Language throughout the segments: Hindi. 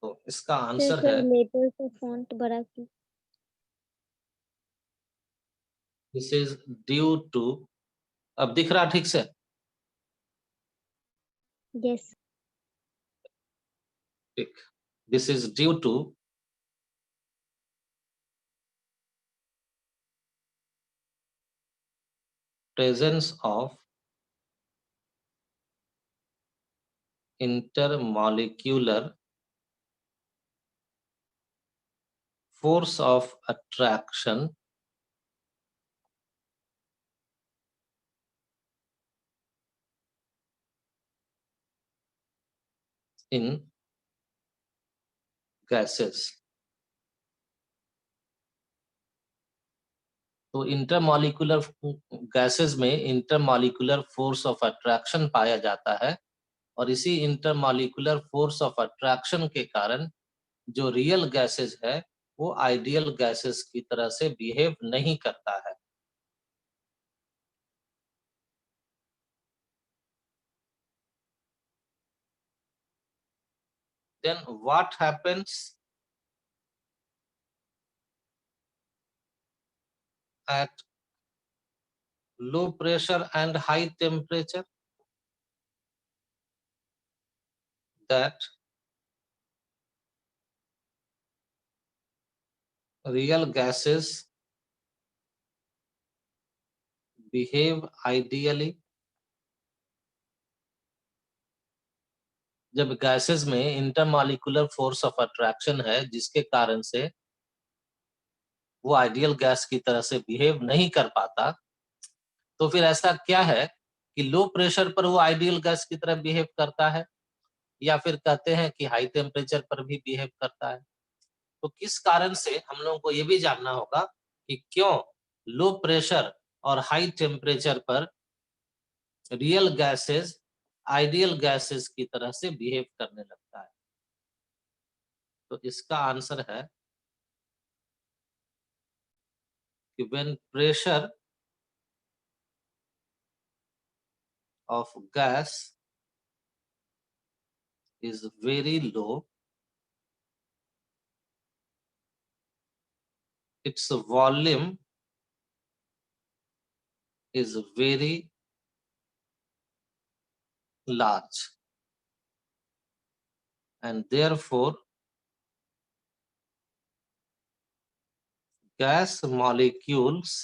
तो इसका फिर आंसर सर है लेटर से फॉन्ट बड़ा की। दिस इज ड्यू टू, अब दिख रहा ठीक से? यस। ठीक, this is due to presence of intermolecular force of attraction in gases। तो इंटरमॉलिक्यूलर गैसेस में इंटरमॉलिक्यूलर फोर्स ऑफ अट्रैक्शन पाया जाता है, और इसी इंटरमॉलिक्यूलर फोर्स ऑफ अट्रैक्शन के कारण जो रियल गैसेस है वो आइडियल गैसेस की तरह से बिहेव नहीं करता है। Then what happens at low pressure and high temperature? That real gases behave ideally। जब गैसेस में इंटरमॉलिक्यूलर फोर्स ऑफ अट्रैक्शन है जिसके कारण से वो आइडियल गैस की तरह से बिहेव नहीं कर पाता, तो फिर ऐसा क्या है कि लो प्रेशर पर वो आइडियल गैस की तरह बिहेव करता है, या फिर कहते हैं कि हाई टेम्परेचर पर भी बिहेव करता है? तो किस कारण से हम लोगों को ये भी जानना होगा कि क्यों लो प्रेशर और हाई टेम्परेचर पर रियल गैसेस आइडियल गैसेस की तरह से बिहेव करने लगता है। तो इसका आंसर है कि when pressure of gas is very low, its volume is very large, and therefore gas molecules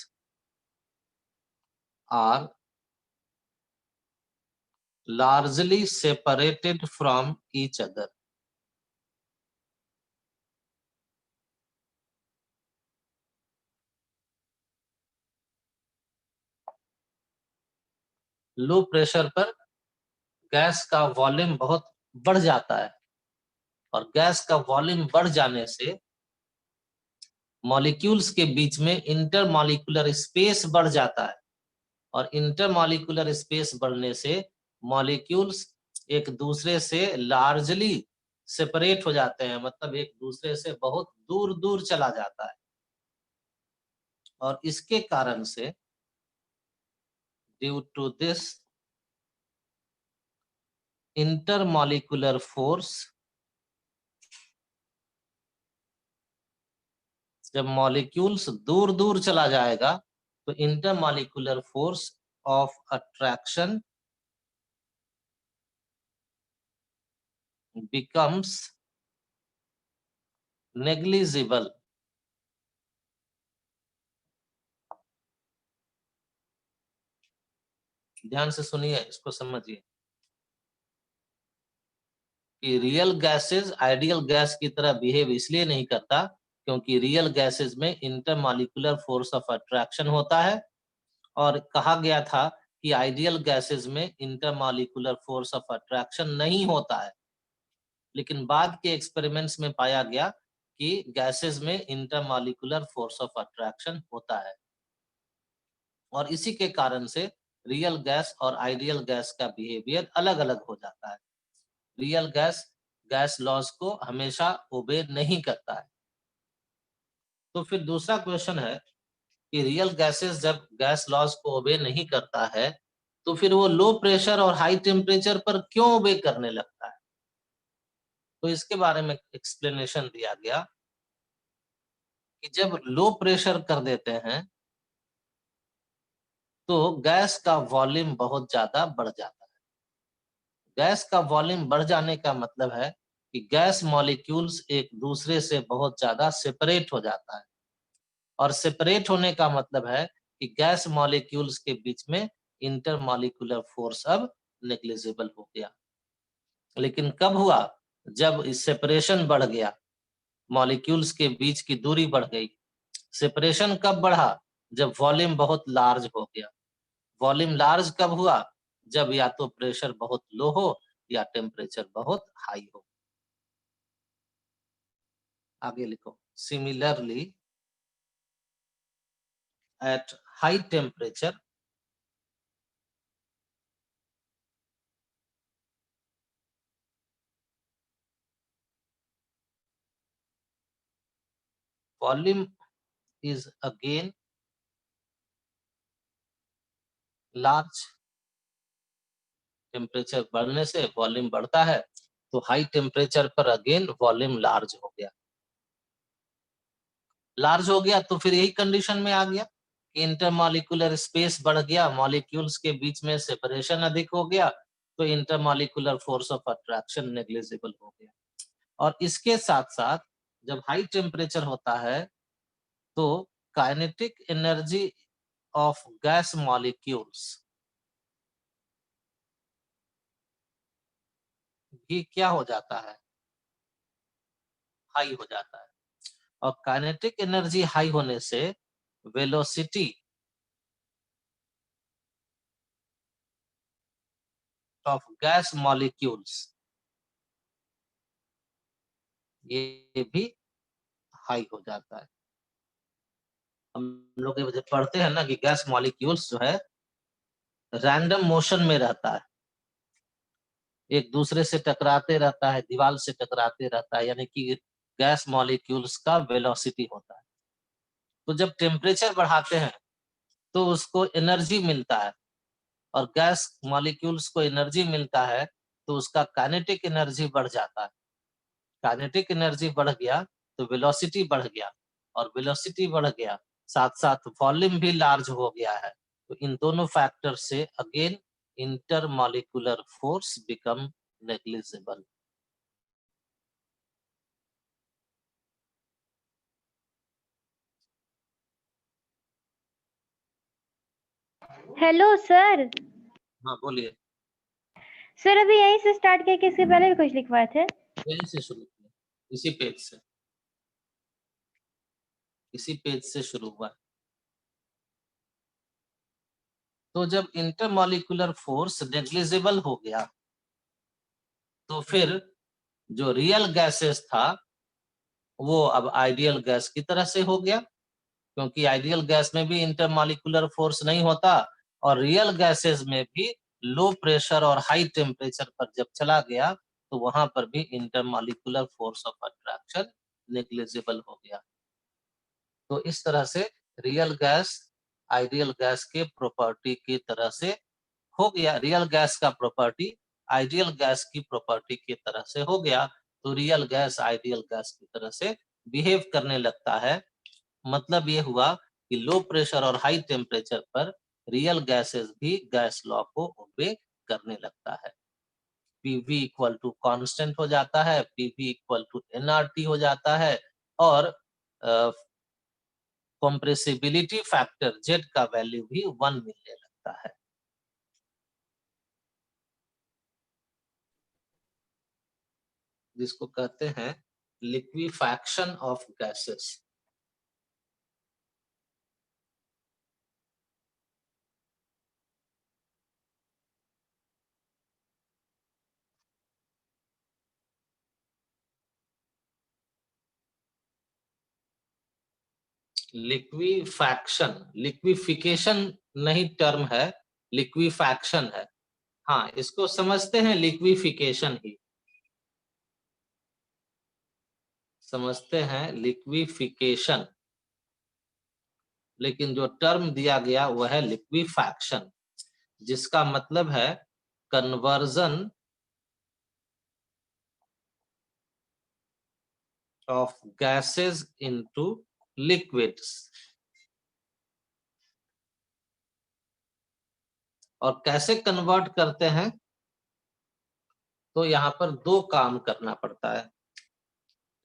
are largely separated from each other। Low pressure पर गैस का वॉल्यूम बहुत बढ़ जाता है, और गैस का वॉल्यूम बढ़ जाने से मॉलिक्यूल्स के बीच में इंटरमॉलिक्यूलर स्पेस बढ़ जाता है, और इंटरमॉलिक्यूलर स्पेस बढ़ने से मॉलिक्यूल्स एक दूसरे से लार्जली सेपरेट हो जाते हैं, मतलब एक दूसरे से बहुत दूर दूर चला जाता है। और इसके कारण से due to this intermolecular force, जब मॉलिक्यूल्स दूर दूर चला जाएगा तो intermolecular force of attraction becomes negligible। ध्यान से सुनिए, इसको समझिए कि रियल गैसेस आइडियल गैस की तरह बिहेव इसलिए नहीं करता क्योंकि रियल गैसेस में इंटरमॉलिक्यूलर फोर्स ऑफ अट्रैक्शन होता है, और कहा गया था कि आइडियल गैसेस में इंटरमॉलिक्यूलर फोर्स ऑफ अट्रैक्शन नहीं होता है। लेकिन बाद के एक्सपेरिमेंट्स में पाया गया कि गैसेस में इंटरमॉलिक्यूलर फोर्स ऑफ अट्रैक्शन होता है, और इसी के कारण से रियल गैस और आइडियल गैस का बिहेवियर अलग अलग हो जाता है। रियल गैस गैस लॉज को हमेशा ओबे नहीं करता है। तो फिर दूसरा क्वेश्चन है कि रियल गैसेस जब गैस लॉज को ओबे नहीं करता है तो फिर वो लो प्रेशर और हाई टेम्परेचर पर क्यों ओबे करने लगता है? तो इसके बारे में एक्सप्लेनेशन दिया गया कि जब लो प्रेशर कर देते हैं तो गैस का वॉल्यूम बहुत ज्यादा बढ़ जाता है। गैस का वॉल्यूम बढ़ जाने का मतलब है कि गैस मॉलिक्यूल्स एक दूसरे से बहुत ज्यादा सेपरेट हो जाता है, और सेपरेट होने का मतलब है कि गैस मॉलिक्यूल्स के बीच में इंटरमॉलिक्यूलर फोर्स अब नेग्लिजिबल हो गया। लेकिन कब हुआ? जब इस सेपरेशन बढ़ गया, मॉलिक्यूल्स के बीच की दूरी बढ़ गई। सेपरेशन कब बढ़ा? जब वॉल्यूम बहुत लार्ज हो गया। वॉल्यूम लार्ज कब हुआ? जब या तो प्रेशर बहुत लो हो या टेम्परेचर बहुत हाई हो। आगे लिखो, similarly at high temperature volume is again large। Temperature बढ़ने से वॉल्यूम बढ़ता है, तो हाई टेम्परेचर पर अगेन वॉल्यूम लार्ज हो गया। लार्ज हो गया तो फिर यही कंडीशन में आ गया कि इंटरमॉलिक्यूलर स्पेस बढ़ गया, मॉलिक्यूल्स के बीच में सेपरेशन अधिक हो गया, तो intermolecular force of attraction negligible हो गया। और इसके साथ साथ जब हाई टेम्परेचर होता है तो kinetic energy of gas molecules भी क्या हो जाता है? हाई हो जाता है। और काइनेटिक एनर्जी हाई होने से वेलोसिटी ऑफ गैस मॉलिक्यूल्स ये भी हाई हो जाता है। हम लोग ये जब पढ़ते हैं ना कि गैस मॉलिक्यूल्स जो है रैंडम मोशन में रहता है, एक दूसरे से टकराते रहता है, दीवार से टकराते रहता है, यानी कि गैस मॉलिक्यूल्स का वेलोसिटी होता है। तो जब टेम्परेचर बढ़ाते हैं तो उसको एनर्जी मिलता है, और गैस मॉलिक्यूल्स को एनर्जी मिलता है तो उसका काइनेटिक एनर्जी बढ़ जाता है। काइनेटिक एनर्जी बढ़ गया तो वेलोसिटी बढ़ गया, और वेलोसिटी बढ़ गया साथ साथ वॉल्यूम भी लार्ज हो गया है। तो इन दोनों फैक्टर से again intermolecular force become negligible. Hello sir. हाँ बोलिए। सर अभी यहीं से स्टार्ट किया कि इसके पहले भी कुछ लिखवाए थे? यहीं से शुरू किया, इसी पेज से, इसी पेज से शुरू हुआ। तो जब इंटरमॉलिक्यूलर फोर्स नेग्लिजिबल हो गया तो फिर जो रियल गैसेस था वो अब आइडियल गैस की तरह से हो गया, क्योंकि आइडियल गैस में भी इंटरमॉलिक्यूलर फोर्स नहीं होता, और रियल गैसेस में भी लो प्रेशर और हाई टेम्परेचर पर जब चला गया तो वहां पर भी intermolecular force of attraction negligible हो गया। तो इस तरह से रियल गैस आइडियल गैस के प्रॉपर्टी की तरह से हो गया। रियल गैस का प्रॉपर्टी आइडियल गैस की प्रॉपर्टी की तरह से हो गया, तो रियल गैस आइडियल गैस की तरह से बिहेव करने लगता है। मतलब ये हुआ कि लो प्रेशर और हाई टेम्परेचर पर रियल गैसेस भी गैस लॉ को ओबे करने लगता है। पीवी इक्वल टू कांस्टेंट हो जाता है, पीवी इक्वल टू एनआरटी हो जाता है, और कॉम्प्रेसिबिलिटी फैक्टर जेड का वैल्यू भी 1 मिलने लगता है। जिसको कहते हैं liquefaction of gases. Liquefaction, liquefaction नहीं टर्म है, लिक्विफैक्शन है। हाँ, इसको समझते हैं लिक्विफिकेशन ही, समझते हैं लिक्विफिकेशन, लेकिन जो टर्म दिया गया वह है लिक्विफैक्शन, जिसका मतलब है conversion of gases into liquids। और कैसे कन्वर्ट करते हैं, तो यहाँ पर दो काम करना पड़ता है।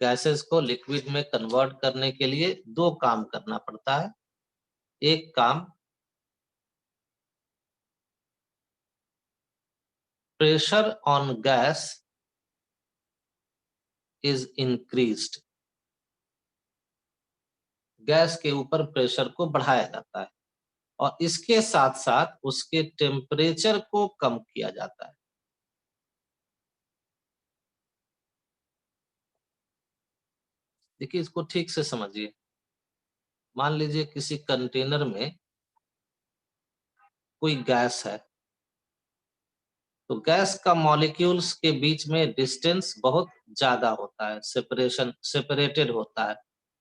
गैसेस को लिक्विड में कन्वर्ट करने के लिए दो काम करना पड़ता है। एक काम pressure on gas is increased, gas के ऊपर प्रेशर को बढ़ाया जाता है और इसके साथ साथ उसके टेम्परेचर को कम किया जाता है। देखिए इसको ठीक से समझिए। मान लीजिए किसी कंटेनर में कोई गैस है, तो गैस का मॉलिक्यूल्स के बीच में डिस्टेंस बहुत ज्यादा होता है, सेपरेटेड होता है।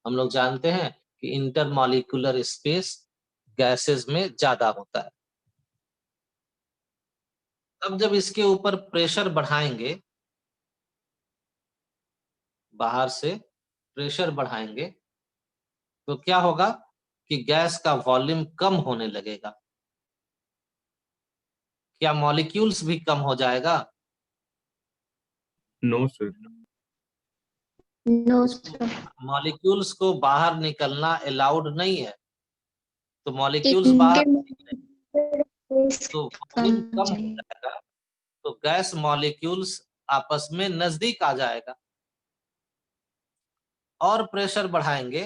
हम लोग जानते हैं कि इंटरमॉलिक्यूलर स्पेस गैसेस में ज्यादा होता है। अब जब इसके ऊपर प्रेशर बढ़ाएंगे, बाहर से प्रेशर बढ़ाएंगे, तो क्या होगा कि गैस का वॉल्यूम कम होने लगेगा। क्या मॉलिक्यूल्स भी कम हो जाएगा? No sir. No sir. Molecules को बाहर निकलना अलाउड नहीं है, तो मॉलिक्यूल्स बाहर तो वॉल्यूम कम हो जाएगा, तो गैस मॉलिक्यूल्स आपस में नजदीक आ जाएगा। और प्रेशर बढ़ाएंगे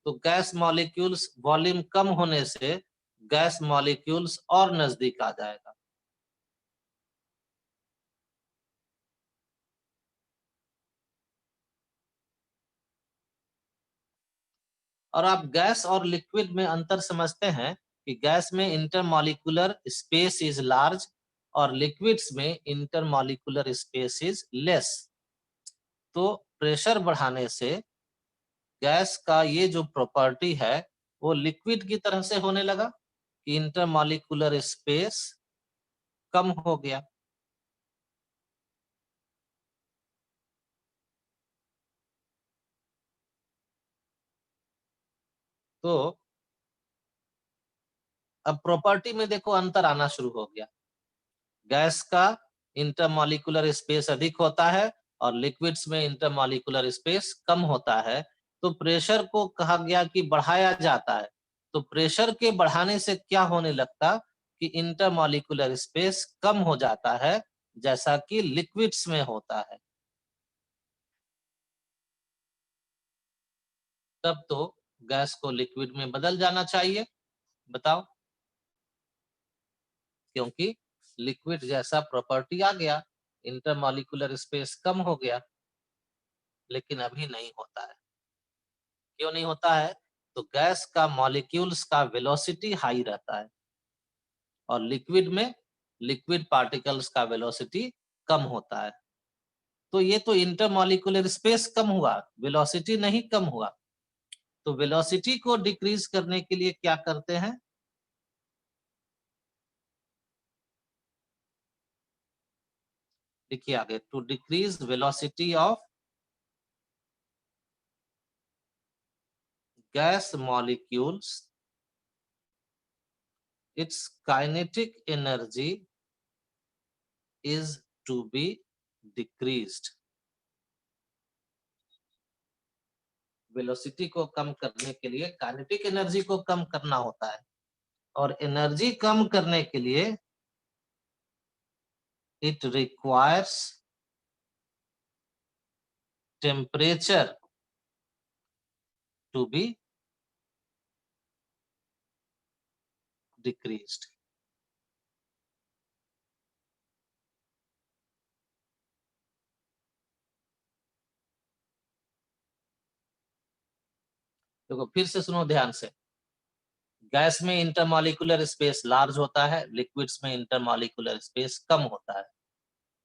तो गैस मॉलिक्यूल्स वॉल्यूम कम होने से गैस मॉलिक्यूल्स और नजदीक आ जाएगा। और आप गैस और लिक्विड में अंतर समझते हैं कि गैस में इंटरमॉलिक्यूलर स्पेस इज लार्ज और लिक्विड्स में इंटरमॉलिक्यूलर स्पेस इज लेस। तो प्रेशर बढ़ाने से गैस का ये जो प्रॉपर्टी है वो लिक्विड की तरह से होने लगा कि इंटरमॉलिक्यूलर स्पेस कम हो गया। तो अब प्रॉपर्टी में देखो अंतर आना शुरू हो गया। गैस का इंटरमॉलिक्यूलर स्पेस अधिक होता है और लिक्विड्स में इंटरमॉलिक्यूलर स्पेस कम होता है। तो प्रेशर को कहा गया कि बढ़ाया जाता है, तो प्रेशर के बढ़ाने से क्या होने लगता कि इंटरमॉलिक्यूलर स्पेस कम हो जाता है, जैसा कि लिक्विड्स में होता है। तब तो गैस को लिक्विड में बदल जाना चाहिए, बताओ, क्योंकि लिक्विड जैसा प्रॉपर्टी आ गया, इंटरमॉलिक्यूलर स्पेस कम हो गया। लेकिन अभी नहीं होता है। क्यों नहीं होता है? तो गैस का मॉलिक्यूल्स का वेलोसिटी हाई रहता है और लिक्विड में लिक्विड पार्टिकल्स का वेलोसिटी कम होता है। तो ये तो इंटरमॉलिक्यूलर स्पेस कम हुआ, वेलोसिटी नहीं कम हुआ। तो वेलोसिटी को डिक्रीज करने के लिए क्या करते हैं? देखिए आगे, to decrease velocity of gas molecules, its kinetic energy is to be decreased। Velocity को कम करने के लिए काइनेटिक एनर्जी को कम करना होता है और एनर्जी कम करने के लिए it requires temperature to be decreased. देखो फिर से सुनो ध्यान से। गैस में इंटरमॉलिक्यूलर स्पेस लार्ज होता है, लिक्विड्स में इंटरमॉलिक्यूलर स्पेस कम होता है।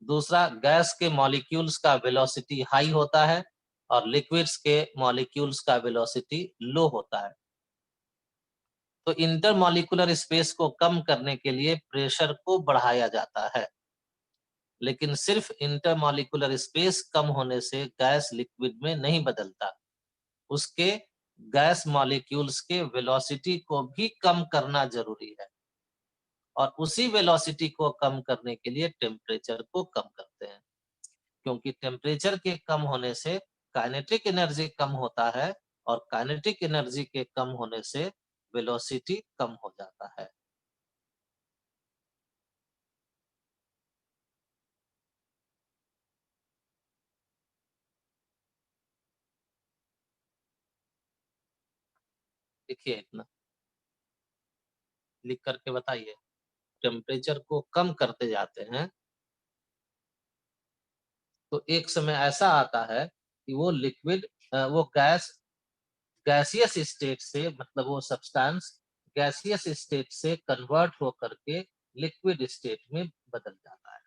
दूसरा, गैस के मॉलिक्यूल्स का वेलोसिटी हाई होता है और लिक्विड्स के मॉलिक्यूल्स का वेलोसिटी लो होता है। तो इंटरमॉलिक्यूलर स्पेस को कम करने के लिए प्रेशर को बढ़ाया जाता है। लेकिन सिर्फ इंटरमॉलिक्यूलर स्पेस कम होने से गैस लिक्विड में नहीं बदलता, उसके गैस मॉलिक्यूल्स के वेलोसिटी को भी कम करना जरूरी है, और उसी वेलोसिटी को कम करने के लिए टेम्परेचर को कम करते हैं, क्योंकि टेम्परेचर के कम होने से काइनेटिक एनर्जी कम होता है, और काइनेटिक एनर्जी के कम होने से वेलोसिटी कम हो जाता है। देखिए इतना लिख करके बताइए। टेम्परेचर को कम करते जाते हैं तो एक समय ऐसा आता है कि वो लिक्विड वो गैसियस स्टेट से, मतलब वो सब्सटेंस गैसियस स्टेट से कन्वर्ट हो करके लिक्विड स्टेट में बदल जाता है।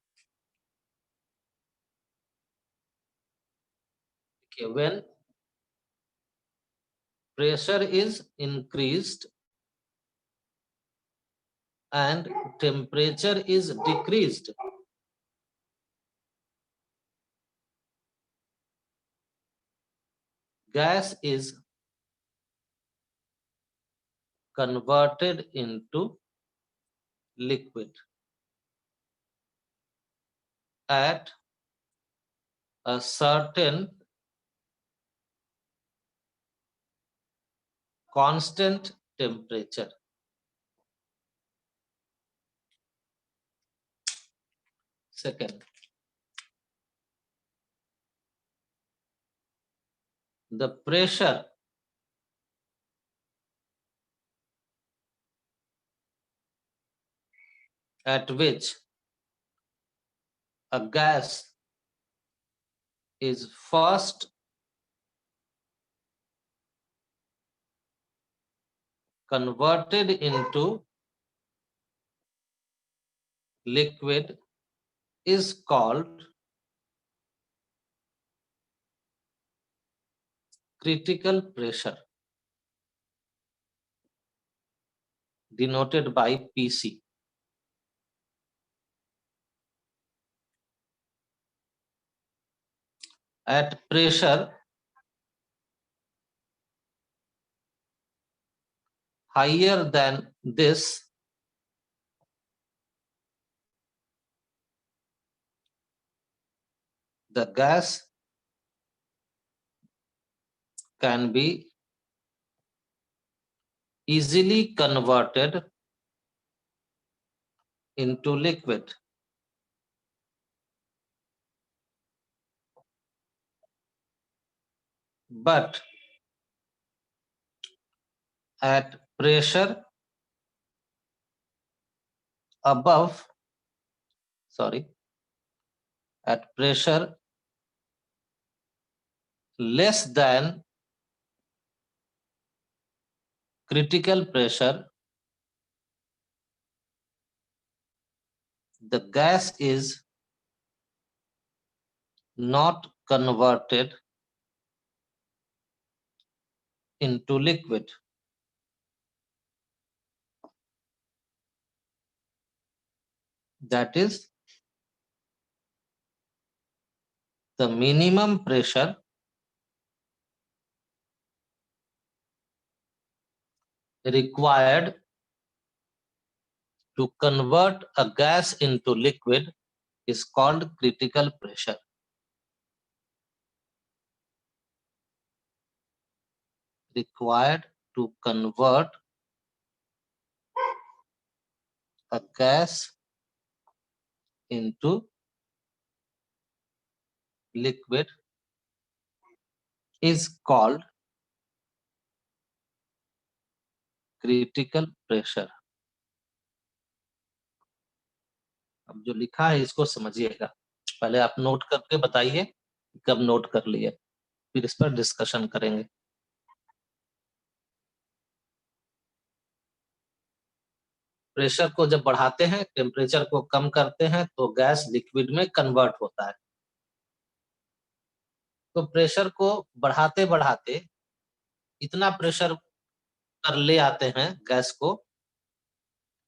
देखिए, when pressure is increased and temperature is decreased, gas is converted into liquid at a certain constant temperature. Second, the pressure at which a gas is first converted into liquid is called critical pressure, denoted by PC. At pressure higher than this, the gas can be easily converted into liquid. But at pressure above, at pressure less than critical pressure, the gas is not converted into liquid. That is, the minimum pressure required to convert a gas into liquid is called critical pressure. Required to convert a gas into liquid is called critical pressure. अब जो लिखा है इसको समझिएगा, पहले आप नोट करके बताइए कब नोट कर लिए, फिर इस पर डिस्कशन करेंगे। प्रेशर को जब बढ़ाते हैं, टेम्परेचर को कम करते हैं, तो गैस लिक्विड में कन्वर्ट होता है। तो प्रेशर को बढ़ाते बढ़ाते इतना प्रेशर पर ले आते हैं गैस को,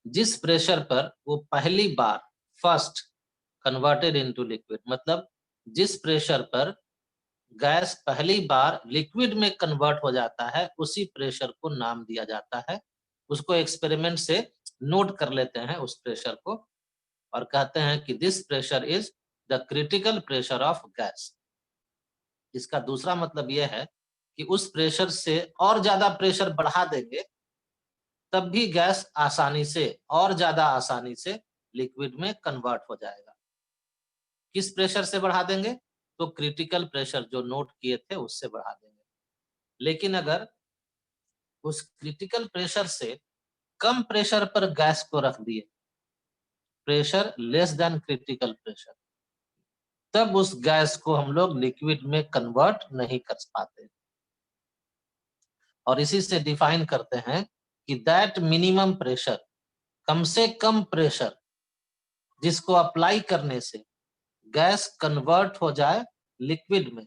जिस प्रेशर पर वो पहली बार फर्स्ट कन्वर्टेड इनटू लिक्विड, मतलब जिस प्रेशर पर गैस पहली बार लिक्विड में कन्वर्ट हो जाता है उसी प्रेशर को नाम दिया जाता है। उसको एक्सपेरिमेंट से नोट कर लेते हैं उस प्रेशर को और कहते हैं कि this pressure is the critical pressure of gas. इसका दूसरा मतलब यह है कि उस प्रेशर से और ज्यादा प्रेशर बढ़ा देंगे तब भी गैस आसानी से और ज्यादा आसानी से लिक्विड में कन्वर्ट हो जाएगा। किस प्रेशर से बढ़ा देंगे? तो क्रिटिकल प्रेशर जो नोट किए थे उससे बढ़ा देंगे। लेकिन अगर उस क्रिटिकल प्रेशर से कम प्रेशर पर गैस को रख दिए, pressure less than critical pressure, तब उस गैस को हम लोग लिक्विड में कन्वर्ट नहीं कर पाते। और इसी से डिफाइन करते हैं कि दैट मिनिमम प्रेशर, कम से कम प्रेशर जिसको अप्लाई करने से गैस कन्वर्ट हो जाए लिक्विड में,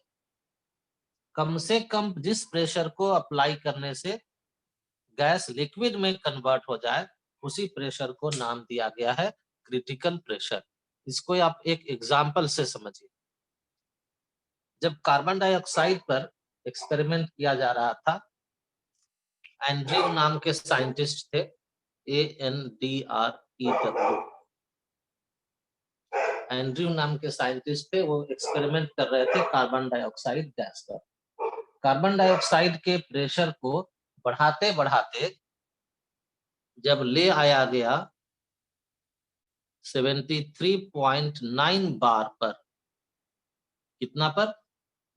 कम से कम जिस प्रेशर को अप्लाई करने से गैस लिक्विड में कन्वर्ट हो जाए उसी प्रेशर को नाम दिया गया है क्रिटिकल प्रेशर। इसको आप एक एग्जांपल से समझिए। जब कार्बन डाइऑक्साइड पर एक्सपेरिमेंट किया जा रहा था, एंड्रयू नाम के साइंटिस्ट थे, ANDREW, एंड्रयू नाम के साइंटिस्ट थे। वो एक्सपेरिमेंट कर रहे थे कार्बन डाइऑक्साइड गैस पर। कार्बन डाइऑक्साइड के प्रेशर को बढ़ाते बढ़ाते जब ले आया गया 73.9 बार पर, कितना पर?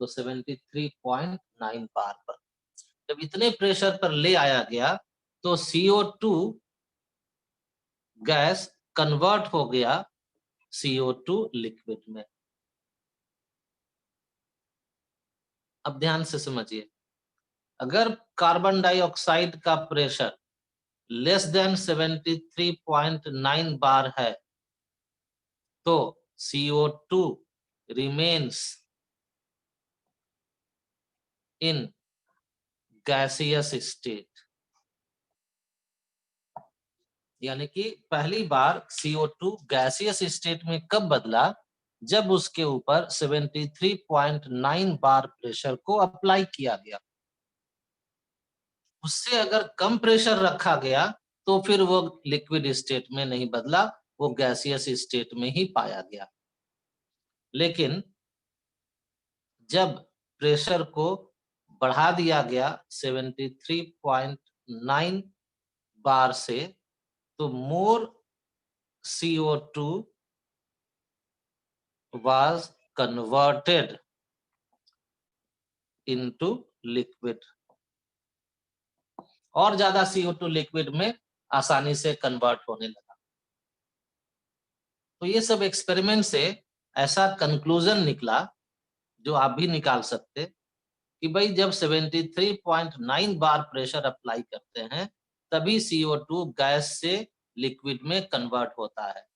तो 73.9 बार पर जब इतने प्रेशर पर ले आया गया तो CO2 गैस कन्वर्ट हो गया CO2 लिक्विड में। अब ध्यान से समझिए, अगर कार्बन डाइऑक्साइड का प्रेशर लेस देन 73.9 बार है तो CO2 remains in gaseous state. यानी कि पहली बार CO2 गैसियस स्टेट में कब बदला? जब उसके ऊपर 73.9 बार प्रेशर को अप्लाई किया गया। उससे अगर कम प्रेशर रखा गया तो फिर वो लिक्विड स्टेट में नहीं बदला, वो गैसियस स्टेट में ही पाया गया। लेकिन जब प्रेशर को बढ़ा दिया गया 73.9 बार से, तो मोर CO2 was converted into liquid, और ज्यादा CO2 लिक्विड में आसानी से कन्वर्ट होने लगा। तो ये सब एक्सपेरिमेंट से ऐसा कंक्लूजन निकला जो आप भी निकाल सकते कि भाई जब 73.9 बार प्रेशर अप्लाई करते हैं तभी CO2 गैस से लिक्विड में कन्वर्ट होता है।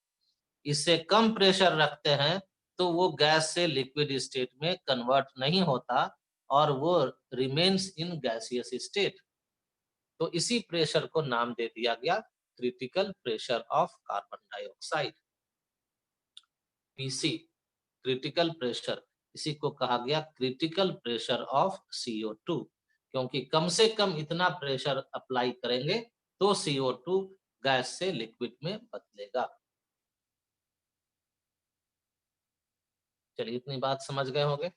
इससे कम प्रेशर रखते हैं तो वो गैस से लिक्विड स्टेट में कन्वर्ट नहीं होता और वो रिमेन्स इन गैसियस स्टेट। तो इसी प्रेशर को नाम दे दिया गया critical pressure of carbon dioxide, PC, critical pressure. इसी को कहा गया क्रिटिकल प्रेशर ऑफ CO2, क्योंकि कम से कम इतना प्रेशर अप्लाई करेंगे तो CO2 गैस से लिक्विड में बदलेगा। चलिए इतनी बात समझ गए होंगे।